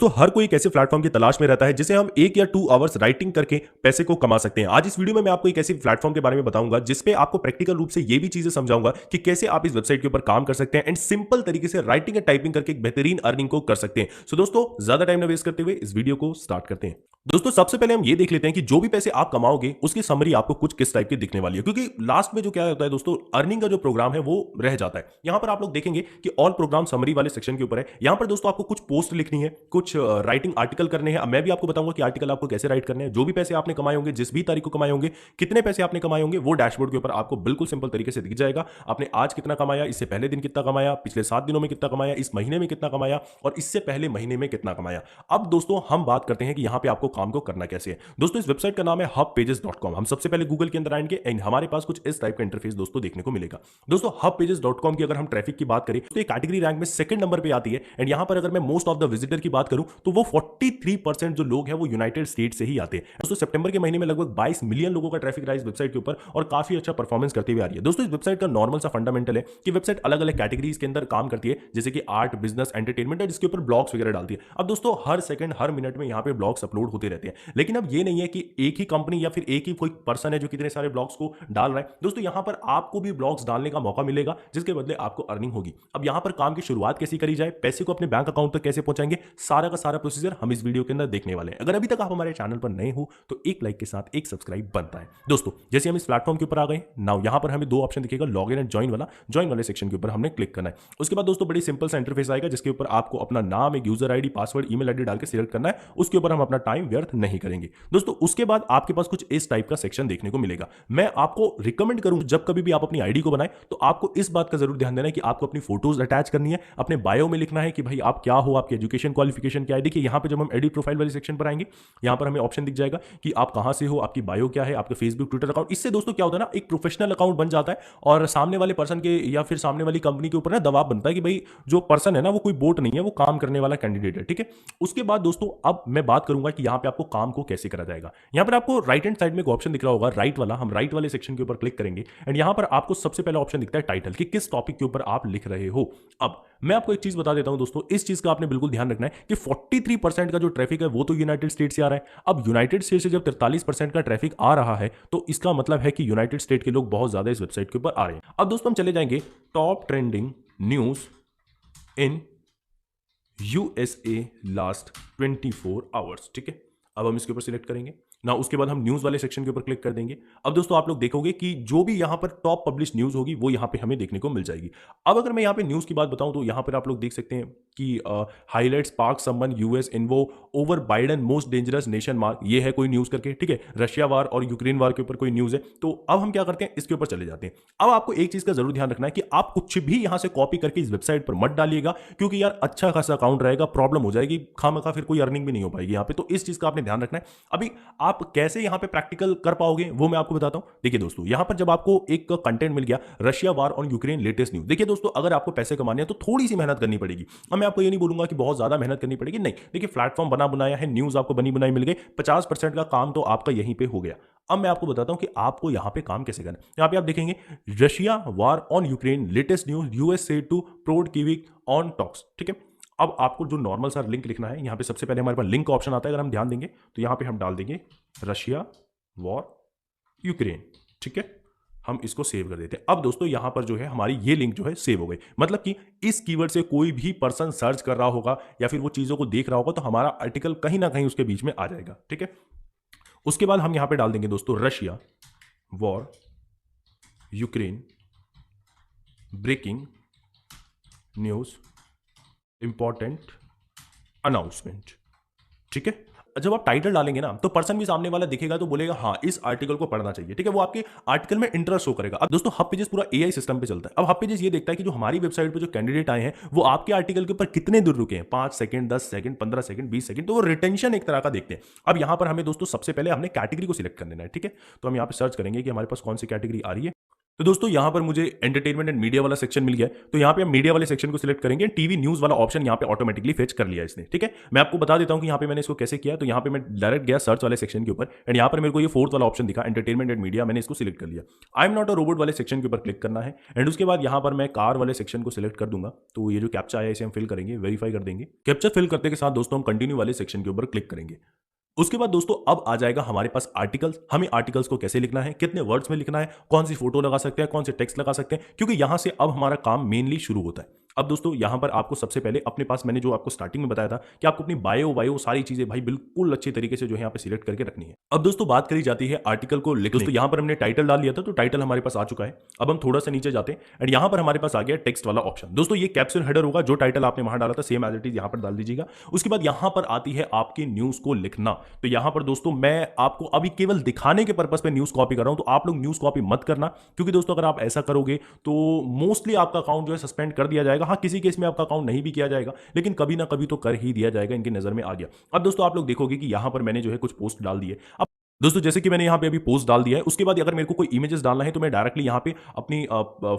तो हर कोई एक ऐसे प्लेटफॉर्म की तलाश में रहता है जिसे हम 1 या 2 आवर्स राइटिंग करके पैसे को कमा सकते हैं। आज इस वीडियो में मैं आपको एक ऐसी प्लेटफॉर्म के बारे में बताऊंगा जिसपे आपको प्रैक्टिकल रूप से ये भी चीजें समझाऊंगा कि कैसे आप इस वेबसाइट के ऊपर काम कर सकते हैं एंड सिंपल तरीके से राइटिंग एंड टाइपिंग करके एक बेहतरीन अर्निंग को कर सकते हैं। सो दोस्तों, ज्यादा टाइम ना वेस्ट करते हुए इस वीडियो को स्टार्ट करते हैं। दोस्तों, सबसे पहले हम ये देख लेते हैं कि जो भी पैसे आप कमाओगे उसकी समरी आपको कुछ किस टाइप की दिखने वाली है, क्योंकि लास्ट में जो क्या होता है दोस्तों, अर्निंग का जो प्रोग्राम है वो रह जाता है। यहां पर आप लोग देखेंगे कि ऑल प्रोग्राम समरी वाले सेक्शन के ऊपर है। यहां पर दोस्तों आपको कुछ पोस्ट लिखनी है, कुछ राइटिंग आर्टिकल करने हैं। अब मैं भी आपको बताऊंगा कि आर्टिकल आपको कैसे राइट करने हैं। जो भी पैसे आपने कमाए होंगे, जिस भी तारीख को कमाए होंगे, कितने पैसे आपने कमाए होंगे, वो डैशबोर्ड के ऊपर आपको बिल्कुल सिंपल तरीके से दिख जाएगा। आपने आज कितना कमाया, इससे पहले दिन कितना कमाया, पिछले 7 दिनों में कितना कमाया, इस महीने में कितना कमाया और इससे पहले महीने में कितना कमाया। अब दोस्तों हम बात करते हैं कि यहां पे आपको काम को करना कैसे है। दोस्तों, इस वेबसाइट का नाम है hubpages.com। हम सबसे पहले गूगल के अंदर आएंगे एंड हमारे पास कुछ इस टाइप का इंटरफेस दोस्तों देखने को मिलेगा। दोस्तों, hubpages.com की अगर हम ट्रैफिक की बात करें तो ये कैटेगरी रैंक में सेकंड नंबर पे आती है। एंड यहां पर अगर मैं मोस्ट ऑफ द विजिटर की बात करूं तो वो 43% जो लोग हैं वो यूनाइटेड स्टेट से ही आते हैं। दोस्तों, सितंबर के महीने में लगभग 22 मिलियन लोगों का ट्रैफिक रहा इस वेबसाइट के ऊपर और काफी अच्छा परफॉर्मेंस करती हुई आ रही है। दोस्तों, इस वेबसाइट का नॉर्मल सा फंडामेंटल है कि वेबसाइट अलग अलग कैटेगरीज के अंदर काम करती है, जैसे कि आर्ट, बिजनेस, एंटरटेनमेंट, और इसके ऊपर ब्लॉग्स वगैरह डालती है। अब दोस्तों, हर सेकंड हर मिनट में यहाँ पे ब्लॉग्स अपलोड होते रहते हैं, लेकिन अब ये नहीं है कि एक ही कंपनी या फिर एक ही कोई पर्सन है जो कितने सारे ब्लॉग्स को डाल रहा है। दोस्तों, यहां पर आपको भी ब्लॉग्स डालने का मौका मिलेगा जिसके बदले आपको अर्निंग होगी। अब यहां पर काम की शुरुआत कैसे करी जाए, पैसे को अपने बैंक अकाउंट तक कैसे पहुंचाएंगे, सारा का सारा प्रोसीजर हम इस वीडियो के अंदर देखने वाले हैं। अगर अभी तक आप हमारे चैनल पर नए हो तो एक लाइक के साथ एक सब्सक्राइब बनता है। दोस्तों, जैसे हम इस प्लेटफॉर्म के ऊपर आ गए, नाउ यहां पर हमें 2 ऑप्शन दिखेगा, लॉग इन एंड ज्वाइन वाले सेक्शन के ऊपर हमने क्लिक करना है। उसके बाद दोस्तों बड़ी सिंपल सा इंटरफेस आएगा जिसके ऊपर आपको अपना नाम, एक user ID, password, email ID डाल के सिलेक्ट करना है। उसके ऊपर हम अपना टाइम व्यर्थ नहीं करेंगे। दोस्तों, उसके बाद आपके पास कुछ इस टाइप का सेक्शन देखने को मिलेगा। मैं आपको रिकमेंड करूं जब कभी भी आप अपनी आईडी को बनाएं तो आपको इस बात का जरूर ध्यान देना है कि आपको अपनी फोटोज अटैच करनी है, अपने बायो में लिखना है कि भाई आप क्या हो, आपकी एजुकेशन क्वालिफिकेशन क्या है। देखिए यहां पे जब हम एडिट प्रोफाइल वाले सेक्शन पर आएंगे, यहां पर हमें ऑप्शन दिख जाएगा कि आप कहां से हो, आपकी बायो क्या है, आपका फेसबुक, ट्विटर अकाउंट। इससे दोस्तों क्या होता है ना, एक प्रोफेशनल अकाउंट बन जाता है और सामने वाले पर्सन के या फिर सामने वाली कंपनी के ऊपर ना दबाव बनता है कि भाई जो पर्सन है ना वो कोई बोट नहीं है, वो काम करने वाला कैंडिडेट है। ठीक है, उसके बाद दोस्तों अब मैं बात करूंगा कि यहां पे आपको काम को कैसे करा जाएगा। यहां पर आपको राइट हैंड साइड में एक ऑप्शन दिख रहा होगा, राइट वाला। हम राइट वाले सेक्शन के ऊपर क्लिक करेंगे एंड यहां पर आपको सबसे पहला ऑप्शन दिखता है टाइटल, कि किस टॉपिक के ऊपर आप लिख रहे हो। अब मैं आपको एक चीज बता देता हूं दोस्तों, इस चीज का आपने बिल्कुल ध्यान रखना है कि 43% का जो ट्रैफिक है वो तो यूनाइटेड स्टेट से आ रहा है। अब यूनाइटेड स्टेट से जब 43% का ट्रैफिक आ रहा है तो इसका मतलब है कि यूनाइटेड स्टेट के लोग बहुत ज्यादा इस वेबसाइट के ऊपर आ रहे हैं। अब दोस्तों हम चले जाएंगे top trending news in USA last 24 hours. ठीक है, अब हम इसके ऊपर सिलेक्ट करेंगे ना, उसके बाद हम न्यूज वाले सेक्शन के ऊपर क्लिक कर देंगे। अब दोस्तों आप लोग देखोगे कि जो भी यहां पर टॉप पब्लिश न्यूज होगी वो यहां पे हमें देखने को मिल जाएगी। अब अगर मैं यहां पे न्यूज की बात बताऊं तो यहां पर आप लोग देख सकते हैं कि highlights Pak summons US envoy over Biden most dangerous nation mark, ये है कोई न्यूज करके। ठीक है, रशिया वार और यूक्रेन वार के ऊपर कोई न्यूज है। तो अब हम क्या करते हैं, इसके ऊपर चले जाते हैं। अब आपको एक चीज का जरूर ध्यान रखना है कि आप कुछ भी यहां से कॉपी करके इस वेबसाइट पर मत डालिएगा, क्योंकि यार अच्छा खासा अकाउंट रहेगा, प्रॉब्लम हो जाएगी, खामखा फिर कोई अर्निंग भी नहीं हो पाएगी यहां पे। तो इस चीज का आपने ध्यान रखना है। अभी आप कैसे यहां पे प्रैक्टिकल कर पाओगे वो मैं आपको बताता हूं। देखिए दोस्तों, यहां पर जब आपको एक कंटेंट मिल गया, Russia war on Ukraine latest news. देखिए दोस्तों, अगर आपको पैसे कमाने हैं तो थोड़ी सी मेहनत करनी पड़ेगी। अब मैं आपको ये नहीं बोलूंगा कि बहुत ज्यादा मेहनत करनी पड़ेगी, नहीं। देखिए प्लेटफॉर्म बना बनाया है, न्यूज आपको बनी बनाई मिल गई, 50% का काम तो आपका यहीं पे हो गया। अब मैं आपको बताता हूं कि आपको यहां पे काम कैसे करना है। यहां पे आप देखेंगे Russia war on Ukraine latest news, US से टू प्रोड कीविक ऑन टॉक्स। ठीक है, अब आपको जो नॉर्मल सा लिंक लिखना है, यहां पे सबसे पहले हमारे पास लिंक का ऑप्शन आता है। अगर हम ध्यान देंगे तो यहां पे हम डाल देंगे रशिया वॉर यूक्रेन। ठीक है, हम इसको सेव कर देते हैं। अब दोस्तों यहां पर जो है हमारी ये लिंक जो है सेव हो गई। मतलब कि इस कीवर्ड से कोई भी पर्सन सर्च कर रहा होगा या फिर वो चीजों को देख रहा होगा तो हमारा आर्टिकल कहीं ना कहीं उसके बीच में आ जाएगा। ठीक है, उसके बाद हम यहां पे डाल देंगे दोस्तों Russia war Ukraine breaking news important announcement. ठीक है, जब आप टाइटल डालेंगे ना तो पर्सन भी सामने वाला दिखेगा तो बोलेगा हाँ इस आर्टिकल को पढ़ना चाहिए। ठीक है, वो आपके आर्टिकल में इंटरेस्ट शो करेगा। अब दोस्तों हब पेजेस पूरा एआई सिस्टम पे चलता है। अब हब पेजेस ये देखता है कि जो हमारी वेबसाइट पे जो कैंडिडेट आए हैं वो आपके आर्टिकल के ऊपर कितने दूर रुके हैं, 5 सेकंड, 10 सेकंड, 15 सेकंड, 20 सेकंड। तो वो रिटेंशन एक तरह का देखते हैं। अब यहां पर हमें दोस्तों सबसे पहले हमने कैटेगरी को सिलेक्ट कर देना है। ठीक है, तो हम यहां पर सर्च करेंगे कि हमारे पास कौन सी कैटेगरी आ रही है। तो दोस्तों यहाँ पर मुझे एंटरटेनमेंट एंड मीडिया वाला सेक्शन मिल गया है। तो यहाँ पे हम मीडिया वाले सेक्शन को सिलेक्ट करेंगे, टीवी न्यूज़ वाला ऑप्शन यहाँ पे ऑटोमेटिकली फेच कर लिया इसने, ठीक है। मैं आपको बता देता हूँ कि यहाँ पे मैंने इसको कैसे किया। तो यहाँ पे मैं डायरेक्ट गया सर्च वाले सेक्शन के ऊपर एंड यहाँ पर मेरे को ये फोर्थ वाला ऑप्शन दिखा, एंटरटेनमेंट एंड मीडिया, मैंने इसको सिलेक्ट कर लिया। I am not a robot वाले सेक्शन के ऊपर क्लिक करना है एंड उसके बाद यहाँ पर मैं कार वाले सेक्शन को सिलेक्ट कर दूंगा। तो ये जो कैप्चा आया इसे हम फिल करेंगे, वेरीफाई कर देंगे। कैप्चा फिल करते के साथ दोस्तों हम कंटिन्यू वाले सेक्शन के ऊपर क्लिक करेंगे। उसके बाद दोस्तों अब आ जाएगा हमारे पास आर्टिकल्स। हमें आर्टिकल्स को कैसे लिखना है, कितने वर्ड्स में लिखना है, कौन सी फोटो लगा सकते हैं, कौन से टेक्स्ट लगा सकते हैं, क्योंकि यहां से अब हमारा काम मेनली शुरू होता है। अब दोस्तों यहां पर आपको सबसे पहले अपने पास, मैंने जो आपको स्टार्टिंग में बताया था कि आपको अपनी बायो सारी चीजें भाई बिल्कुल अच्छे तरीके से जो है यहाँ पे सिलेक्ट करके रखनी है। अब दोस्तों बात करी जाती है आर्टिकल को लिखने। दोस्तों यहाँ पर हमने टाइटल डाल लिया था, तो टाइटल हमारे पास आ चुका है। अब हम थोड़ा सा नीचे जाते हैं एंड यहाँ पर हमारे पास आ गया टेक्स्ट वाला ऑप्शन। दोस्तों ये कैप्शन हेडर होगा, जो टाइटल आपने वहां डाला था सेम एज इट इज यहाँ पर डाल दीजिएगा। उसके बाद यहाँ पर आती है आपकी न्यूज को लिखना। तो यहाँ पर दोस्तों मैं आपको अभी केवल दिखाने के पर्पस पे न्यूज कॉपी कर रहा हूं, तो आप लोग न्यूज कॉपी मत करना, क्योंकि दोस्तों अगर आप ऐसा करोगे तो मोस्टली आपका अकाउंट जो है सस्पेंड कर दिया जाएगा। हाँ, किसी केस में आपका अकाउंट नहीं भी किया जाएगा, लेकिन कभी ना कभी तो कर ही दिया जाएगा, इनकी नजर में आ गया। अब दोस्तों आप लोग देखोगे कि यहां पर मैंने जो है कुछ पोस्ट डाल दिए। अब दोस्तों जैसे कि मैंने यहाँ पे अभी पोस्ट डाल दिया है, उसके बाद अगर मेरे को कोई इमेजेस डालना है तो मैं डायरेक्टली यहाँ पे अपनी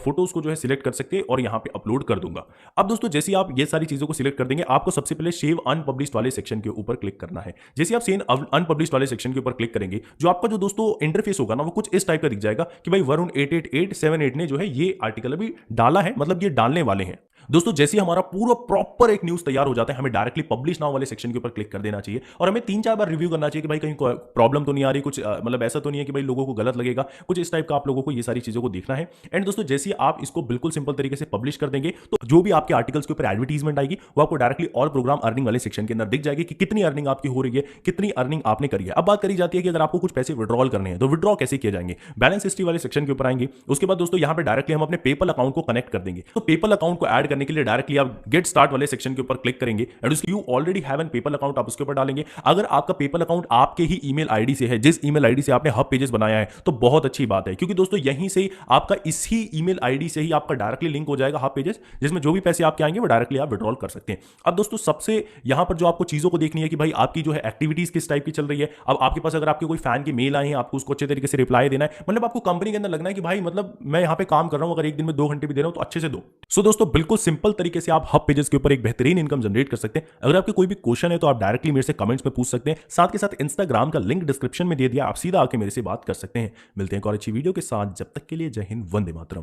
फोटोज को जो है सिलेक्ट कर सकते हैं और यहाँ पे अपलोड कर दूंगा। अब दोस्तों जैसे आप ये सारी चीजों को सिलेक्ट कर देंगे, आपको सबसे पहले सेव अनपब्लिश्ड वाले सेक्शन के ऊपर क्लिक करना है। जैसे आप सेव अनपब्लिश्ड वाले सेक्शन के ऊपर क्लिक करेंगे, जो आपका जो दोस्तों इंटरफेस होगा ना, वो कुछ इस टाइप का दिख जाएगा कि भाई वरुण 88878 ने जो है ये आर्टिकल अभी डाला है, मतलब ये डालने वाले हैं। दोस्तों जैसे हमारा पूरा प्रॉपर एक न्यूज तैयार हो जाता है, हमें डायरेक्टली पब्लिश नाउ वाले सेक्शन के ऊपर क्लिक कर देना चाहिए और हमें 3-4 बार रिव्यू करना चाहिए कि भाई कहीं प्रॉब्लम तो नहीं आ रही, कुछ मतलब ऐसा तो नहीं है कि भाई लोगों को गलत लगेगा, कुछ इस टाइप का आप लोगों को ये सारी चीजों को देखना है। एंड दोस्तों जैसे ही आप इसको बिल्कुल सिंपल तरीके से पब्लिश कर देंगे, तो जो भी आपके आर्टिकल्स के ऊपर एडवर्टीजमेंट आएगी वो आपको डायरेक्टली ऑल प्रोग्राम अर्निंग वाले सेक्शन के अंदर दिख जाएगी कि कितनी अर्निंग आपकी हो रही है, कितनी अर्निंग आपने करी है। अब बात करी जाती है कि अगर आपको कुछ पैसे विड्रॉल करने हैं तो विड्रॉ कैसे किए जाएंगे, बैलेंस हिस्ट्री वाले सेक्शन के ऊपर आएंगे। उसके बाद दोस्तों यहाँ पे डायरेक्टली हम अपने पेपल अकाउंट को कनेक्ट कर देंगे। तो पेपल अकाउंट को ऐड करने के लिए डायरेक्टली आप गेट स्टार्ट वाले सेक्शन के ऊपर क्लिक करेंगे एंड उसके you already have an PayPal account, आप उसके ऊपर डालेंगे। अगर आपका पेपल अकाउंट आपके ही ईमेल आईडी से है, जिस ईमेल आईडी से आपने हब पेजेस बनाया है, तो बहुत अच्छी बात है, क्योंकि दोस्तों यहीं से आपका इसी ईमेल आईडी से ही आपका डायरेक्टली लिंक हो जाएगा हब पेजेस, जिसमें जो भी पैसे आपके आएंगे वो डायरेक्टली आप विड्रॉल कर सकते हैं। अब दोस्तों सबसे यहां पर जो आपको चीजों को देखनी है कि भाई आपकी जो है एक्टिविटीज किस टाइप की चल रही है। अब आपके पास अगर आपके कोई फैन के मेल आए हैं, आपको उसको अच्छे तरीके से रिप्लाई देना है, मतलब आपको कंपनी के अंदर लगना है कि भाई मतलब मैं यहां पे काम कर रहा हूं, अगर एक दिन में 2 घंटे भी दे रहा हूं तो अच्छे से दो। सो दोस्तों बिल्कुल सिंपल तरीके से आप हब पेजेस के ऊपर एक बेहतरीन इनकम जनरेट कर सकते हैं। अगर आपके कोई भी क्वेश्चन है तो आप डायरेक्टली मेरे से कमेंट्स में पूछ सकते हैं, साथ के साथ इंस्टाग्राम का लिंक डिस्क्रिप्शन में दे दिया, आप सीधा आके मेरे से बात कर सकते हैं। मिलते हैं एक और अच्छी वीडियो के साथ, जब तक के लिए जय हिंद, वंदे मातरम।